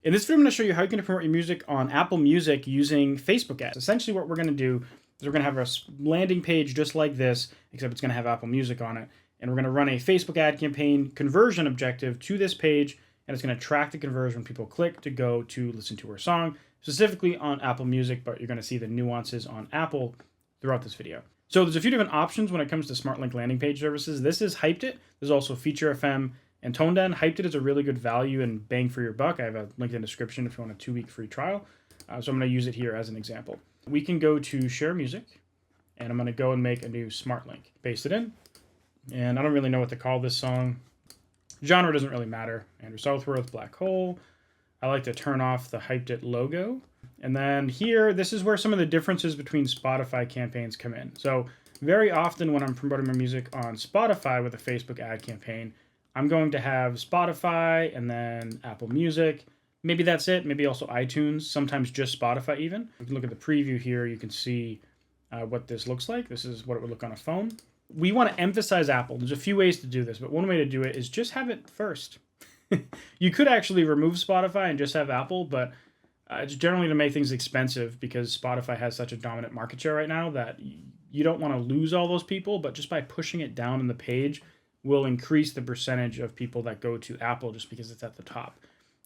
In this video, I'm going to show you how you can promote your music on Apple Music using Facebook ads. Essentially, what we're going to do is we're going to have a landing page just like this, except it's going to have Apple Music on it. And we're going to run a Facebook ad campaign conversion objective to this page, and it's going to track the conversion when people click to go to listen to our song, specifically on Apple Music, but you're going to see the nuances on Apple throughout this video. So there's a few different options when it comes to Smartlink landing page services. This is Hyped It. There's also Feature FM and Tone Down. Hyped It is a really good value and bang for your buck. I have a link in the description if you want a 2-week free trial. So I'm going to use it here as an example. We can go to Share Music, and I'm going to go and make a new Smartlink. Paste it in, and I don't really know what to call this song. Genre doesn't really matter. Andrew Southworth, Black Hole. I like to turn off the Hyped It logo. And then here, this is where some of the differences between Spotify campaigns come in. So very often when I'm promoting my music on Spotify with a Facebook ad campaign, I'm going to have Spotify and then Apple Music. Maybe that's it. Maybe also iTunes, sometimes just Spotify even. You can look at the preview here. You can see what this looks like. This is what it would look on a phone. We want to emphasize Apple. There's a few ways to do this, but one way to do it is just have it first. You could actually remove Spotify and just have Apple, but it's generally to make things expensive because Spotify has such a dominant market share right now that you don't want to lose all those people, but just by pushing it down in the page will increase the percentage of people that go to Apple just because it's at the top.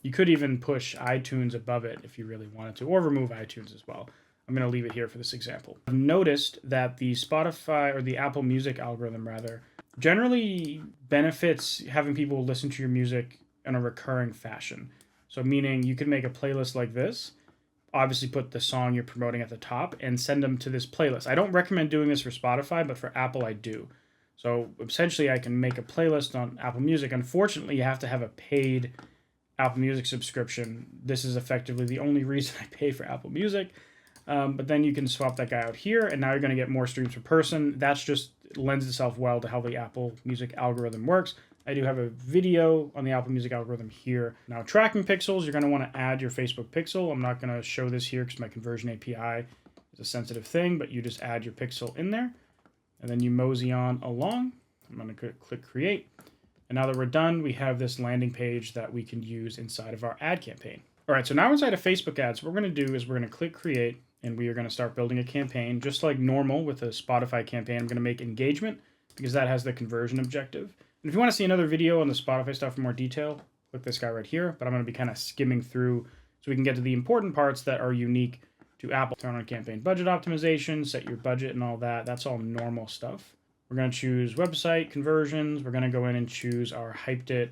You could even push iTunes above it if you really wanted to, or remove iTunes as well. I'm going to leave it here for this example. I've noticed that the Spotify, or the Apple Music algorithm rather, generally benefits having people listen to your music in a recurring fashion. So meaning you can make a playlist like this, obviously put the song you're promoting at the top, and send them to this playlist. I don't recommend doing this for Spotify, but for Apple I do. So essentially I can make a playlist on Apple Music. Unfortunately, you have to have a paid Apple Music subscription. This is effectively the only reason I pay for Apple Music. But then you can swap that guy out here, and now you're going to get more streams per person. That's just lends itself well to how the Apple Music algorithm works. I do have a video on the Apple Music algorithm here. Now, tracking pixels, you're going to want to add your Facebook pixel. I'm not going to show this here because my conversion API is a sensitive thing, but you just add your pixel in there, and then you mosey on along. I'm going to click Create. And now that we're done, we have this landing page that we can use inside of our ad campaign. All right, so now inside of Facebook ads, what we're going to do is we're going to click Create, and we are going to start building a campaign just like normal with a Spotify campaign. I'm going to make engagement because that has the conversion objective. And if you want to see another video on the Spotify stuff in more detail, click this guy right here. But I'm going to be kind of skimming through so we can get to the important parts that are unique to Apple. Turn on campaign budget optimization, set your budget and all that. That's all normal stuff. We're going to choose website conversions. We're going to go in and choose our Hyped It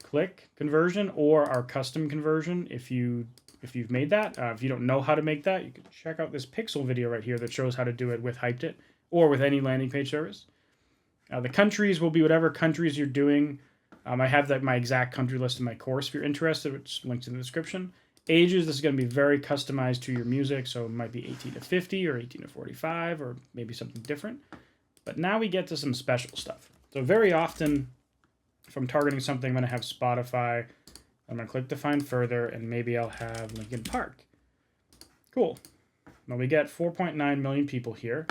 click conversion or our custom conversion if you've made that. If you don't know how to make that, you can check out this pixel video right here that shows how to do it with Hyped It or with any landing page service. The countries will be whatever countries you're doing. I have my exact country list in my course if you're interested, which links in the description. Ages, this is going to be very customized to your music, so it might be 18 to 50 or 18 to 45 or maybe something different. But now we get to some special stuff. So very often, if I'm targeting something, I'm going to have Spotify. I'm going to click Define Further, and maybe I'll have Linkin Park. Cool. Now we get 4.9 million people here.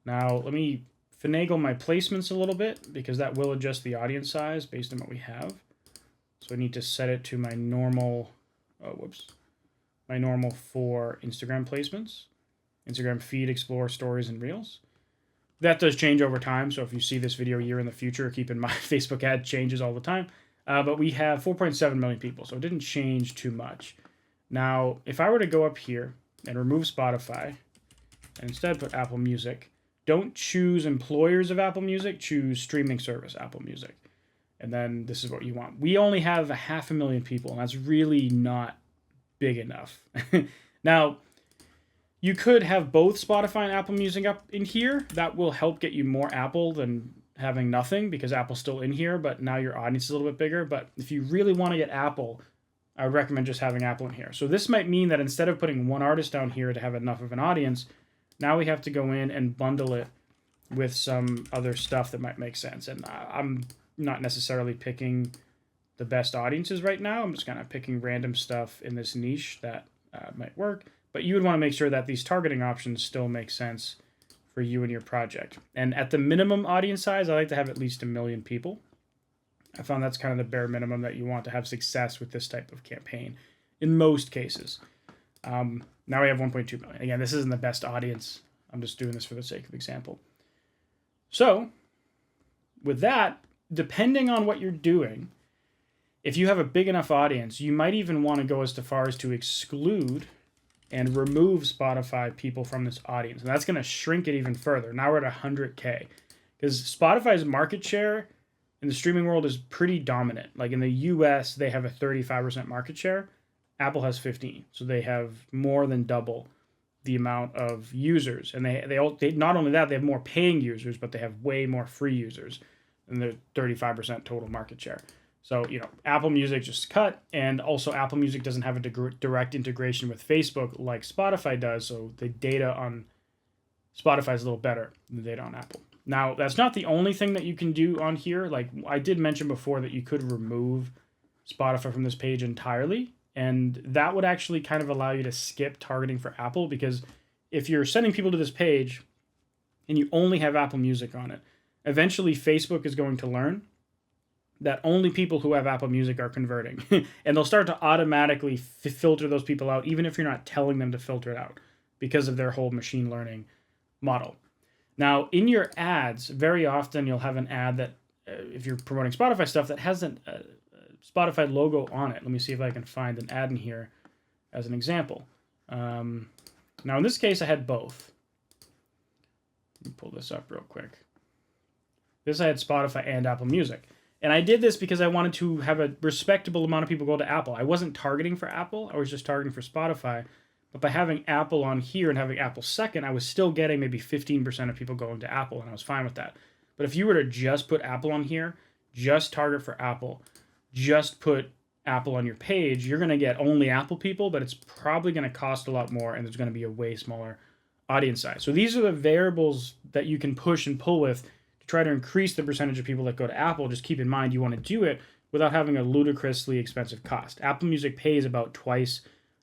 Now let me finagle my placements a little bit because that will adjust the audience size based on what we have. So I need to set it to my normal, my normal for Instagram placements. Instagram feed, Explore, Stories, and Reels. That does change over time, so if you see this video a year in the future, keep in mind Facebook ad changes all the time. But we have 4.7 million people, so it didn't change too much. Now, if I were to go up here and remove Spotify and instead put Apple Music, don't choose employers of Apple Music, choose streaming service Apple Music. And then this is what you want. We only have 500,000 people, and that's really not big enough. Now, you could have both Spotify and Apple Music up in here. That will help get you more Apple than having nothing because Apple's still in here, but now your audience is a little bit bigger. But if you really want to get Apple, I would recommend just having Apple in here. So this might mean that instead of putting one artist down here to have enough of an audience, now we have to go in and bundle it with some other stuff that might make sense. And I'm not necessarily picking the best audiences right now. I'm just kind of picking random stuff in this niche that might work. But you would want to make sure that these targeting options still make sense for you and your project. And at the minimum audience size, I like to have at least 1 million people. I found that's kind of the bare minimum that you want to have success with this type of campaign. in most cases. Now we have 1.2 million. Again, this isn't the best audience. I'm just doing this for the sake of example. So with that, depending on what you're doing, if you have a big enough audience, you might even want to go as far as to exclude and remove Spotify people from this audience. And that's going to shrink it even further. Now we're at 100K. Because Spotify's market share in the streaming world is pretty dominant. Like in the US, they have a 35% market share. Apple has 15. So they have more than double the amount of users. And they not only that, they have more paying users, but they have way more free users. And they're 35% total market share. So, Apple Music just cut, and also Apple Music doesn't have a direct integration with Facebook like Spotify does, so the data on Spotify is a little better than the data on Apple. Now, that's not the only thing that you can do on here. Like I did mention before that you could remove Spotify from this page entirely, and that would actually kind of allow you to skip targeting for Apple, because if you're sending people to this page and you only have Apple Music on it, eventually Facebook is going to learn that only people who have Apple Music are converting. And they'll start to automatically filter those people out, even if you're not telling them to filter it out, because of their whole machine learning model. Now, in your ads, very often you'll have an ad that, if you're promoting Spotify stuff, that has a Spotify logo on it. Let me see if I can find an ad in here as an example. Now, in this case, I had both. Let me pull this up real quick. This I had Spotify and Apple Music. And I did this because I wanted to have a respectable amount of people go to Apple. I wasn't targeting for Apple. I was just targeting for Spotify. But by having Apple on here and having Apple second, I was still getting maybe 15% of people going to Apple, and I was fine with that. But if you were to just put Apple on here, just target for Apple, just put Apple on your page, you're going to get only Apple people, but it's probably going to cost a lot more, and there's going to be a way smaller audience size. So these are the variables that you can push and pull with to try to increase the percentage of people that go to Apple. Just keep in mind you want to do it without having a ludicrously expensive cost. Apple Music pays about twice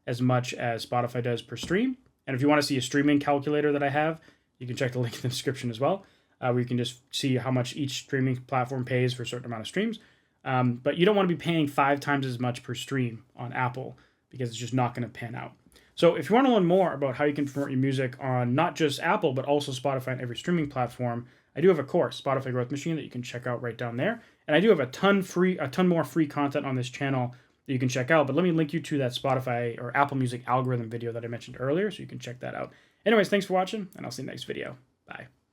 as much as Spotify does per stream. And if you want to see a streaming calculator that I have, you can check the link in the description as well, where you can just see how much each streaming platform pays for a certain amount of streams. But you don't want to be paying 5 times as much per stream on Apple, because it's just not going to pan out. So if you want to learn more about how you can promote your music on not just Apple, but also Spotify and every streaming platform, I do have a course, Spotify Growth Machine, that you can check out right down there. And I do have a ton more free content on this channel that you can check out. But let me link you to that Spotify or Apple Music algorithm video that I mentioned earlier, so you can check that out. Anyways, thanks for watching, and I'll see you in the next video. Bye.